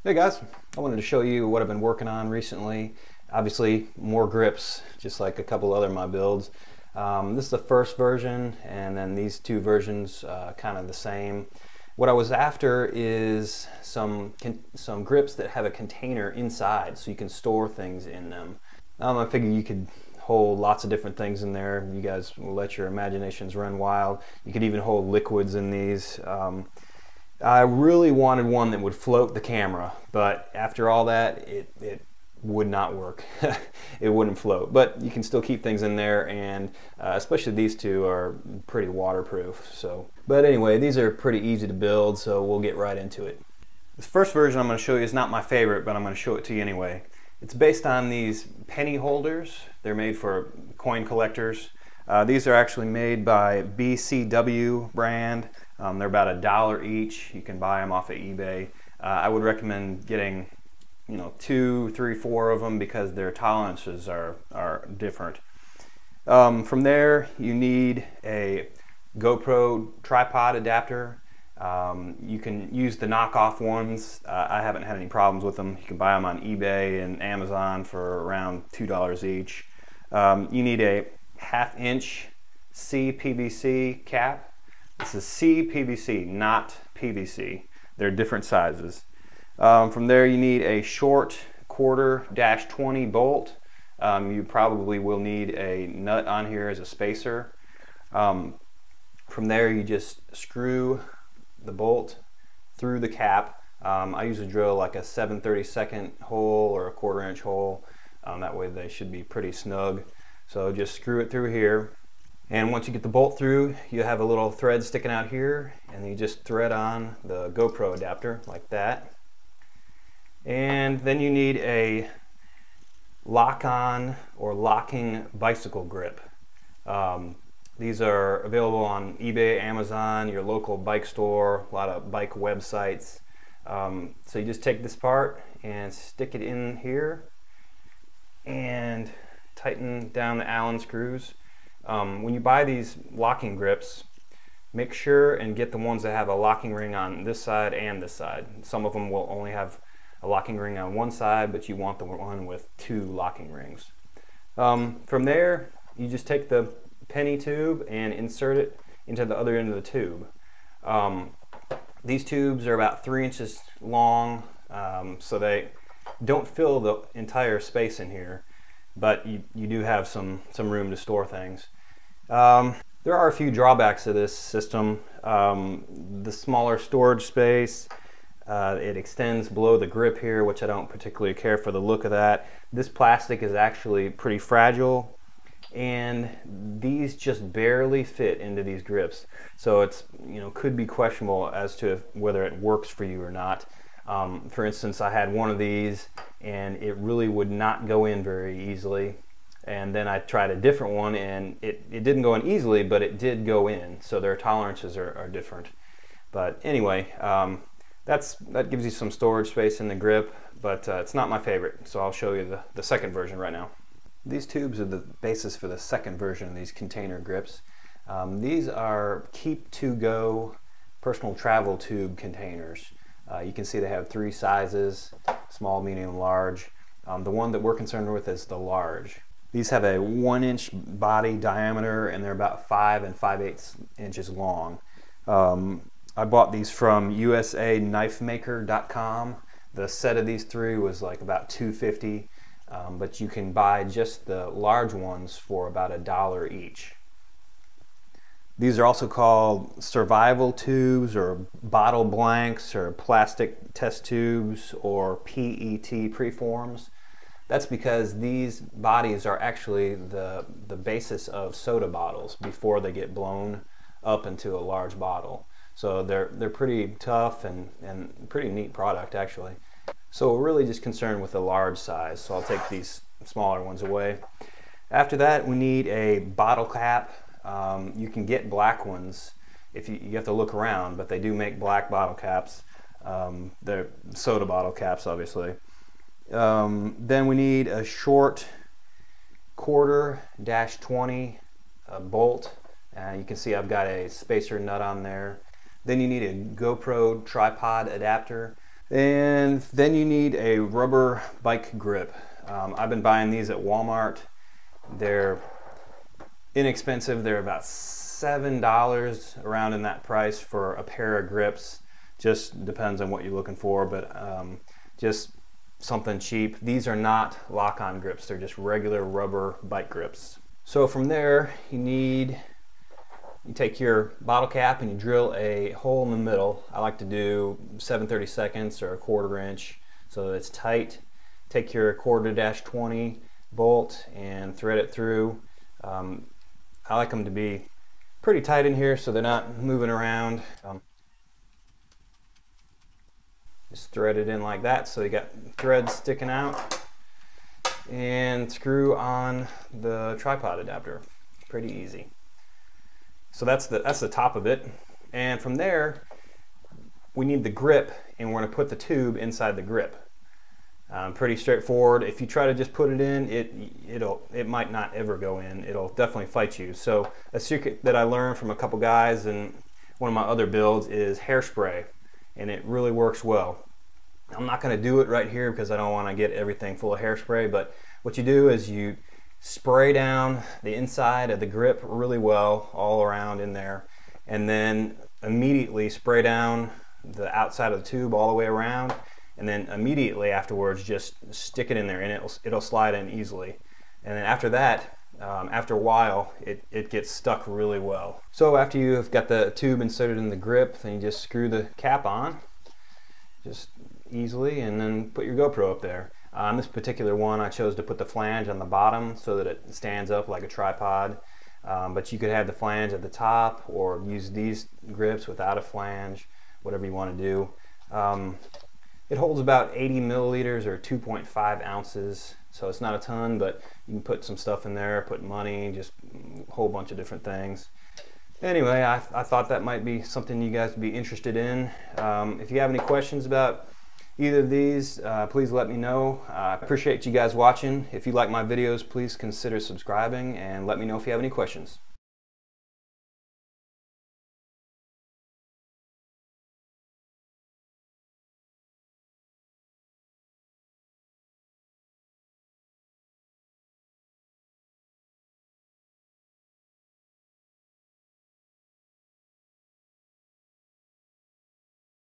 Hey guys, I wanted to show you what I've been working on recently. Obviously more grips, just like a couple other of my builds. This is the first version, and then these two versions kind of the same. What I was after is some grips that have a container inside so you can store things in them. I figured you could hold lots of different things in there. You guys will let your imaginations run wild. You could even hold liquids in these. I really wanted one that would float the camera, but after all that, it would not work. It wouldn't float, but you can still keep things in there, and especially these two are pretty waterproof. But anyway, these are pretty easy to build, so we'll get right into it. This first version I'm going to show you is not my favorite, but I'm going to show it to you anyway. It's based on these penny holders. They're made for coin collectors. These are actually made by BCW brand. They're about $1 each. You can buy them off of eBay. I would recommend getting, 2, 3, 4 of them because their tolerances are different. From there, you need a GoPro tripod adapter. You can use the knockoff ones. I haven't had any problems with them. You can buy them on eBay and Amazon for around $2 each. You need a 1/2 inch CPVC cap. This is CPVC, not PVC. They're different sizes. From there you need a short 1/4-20 bolt. You probably will need a nut on here as a spacer. From there you just screw the bolt through the cap. I usually drill like a 7/32 hole or a 1/4 inch hole. That way they should be pretty snug. So just screw it through here. And once you get the bolt through, you have a little thread sticking out here, and you just thread on the GoPro adapter like that. And then you need a lock-on or locking bicycle grip. These are available on eBay, Amazon, your local bike store, a lot of bike websites. So you just take this part and stick it in here and tighten down the Allen screws. When you buy these locking grips, make sure and get the ones that have a locking ring on this side and this side. Some of them will only have a locking ring on one side, but you want the one with 2 locking rings. From there, you just take the penny tube and insert it into the other end of the tube. These tubes are about 3 inches long, so they don't fill the entire space in here, but you do have some room to store things. There are a few drawbacks to this system. The smaller storage space, it extends below the grip here, which I don't particularly care for the look of that. This plastic is actually pretty fragile, and these just barely fit into these grips. So it's could be questionable as to whether it works for you or not. For instance, I had one of these and it really would not go in very easily, and then I tried a different one and it didn't go in easily, but it did go in. So their tolerances are different. But anyway, that gives you some storage space in the grip, but it's not my favorite, so I'll show you the second version right now. These tubes are the basis for the second version of these container grips. These are keep-to-go personal travel tube containers. You can see they have 3 sizes: small, medium, large. The one that we're concerned with is the large. These have a 1 inch body diameter, and they're about 5 5/8 inches long. I bought these from usa.knifemaker.com. The set of these 3 was like about $2.50, but you can buy just the large ones for about $1 each. These are also called survival tubes, or bottle blanks, or plastic test tubes, or PET preforms. That's because these bodies are actually the basis of soda bottles before they get blown up into a large bottle. So they're pretty tough and pretty neat product actually. So we're really just concerned with the large size, so I'll take these smaller ones away. After that, we need a bottle cap. You can get black ones if you have to look around, but they do make black bottle caps. They're soda bottle caps, obviously. Then we need a short 1/4-20 bolt. You can see I've got a spacer nut on there. Then you need a GoPro tripod adapter. And then you need a rubber bike grip. I've been buying these at Walmart. They're inexpensive. They're about $7, around in that price for a pair of grips. Just depends on what you're looking for, but just something cheap. These are not lock-on grips. They're just regular rubber bike grips. So from there, you take your bottle cap and you drill a hole in the middle. I like to do 7/32 or a 1/4 inch so that it's tight. Take your 1/4-20 bolt and thread it through. I like them to be pretty tight in here so they're not moving around. Just thread it in like that so you got threads sticking out, and screw on the tripod adapter. Pretty easy. So that's the top of it, and from there we need the grip, and we're going to put the tube inside the grip. Pretty straightforward. If you try to just put it in, it might not ever go in. It'll definitely fight you. So a secret that I learned from a couple guys in one of my other builds is hairspray, and it really works well. I'm not going to do it right here because I don't want to get everything full of hairspray, but what you do is you spray down the inside of the grip really well all around in there, and then immediately spray down the outside of the tube all the way around, and then immediately afterwards just stick it in there, and it'll slide in easily. And then after that, after a while, it gets stuck really well. So after you've got the tube inserted in the grip, then you just screw the cap on just easily, and then put your GoPro up there. On this particular one, I chose to put the flange on the bottom so that it stands up like a tripod, but you could have the flange at the top or use these grips without a flange, whatever you want to do. It holds about 80 milliliters or 2.5 ounces, so it's not a ton, but you can put some stuff in there, put money, just a whole bunch of different things. Anyway, I thought that might be something you guys would be interested in. If you have any questions about either of these, please let me know. I appreciate you guys watching. If you like my videos, please consider subscribing, and let me know if you have any questions.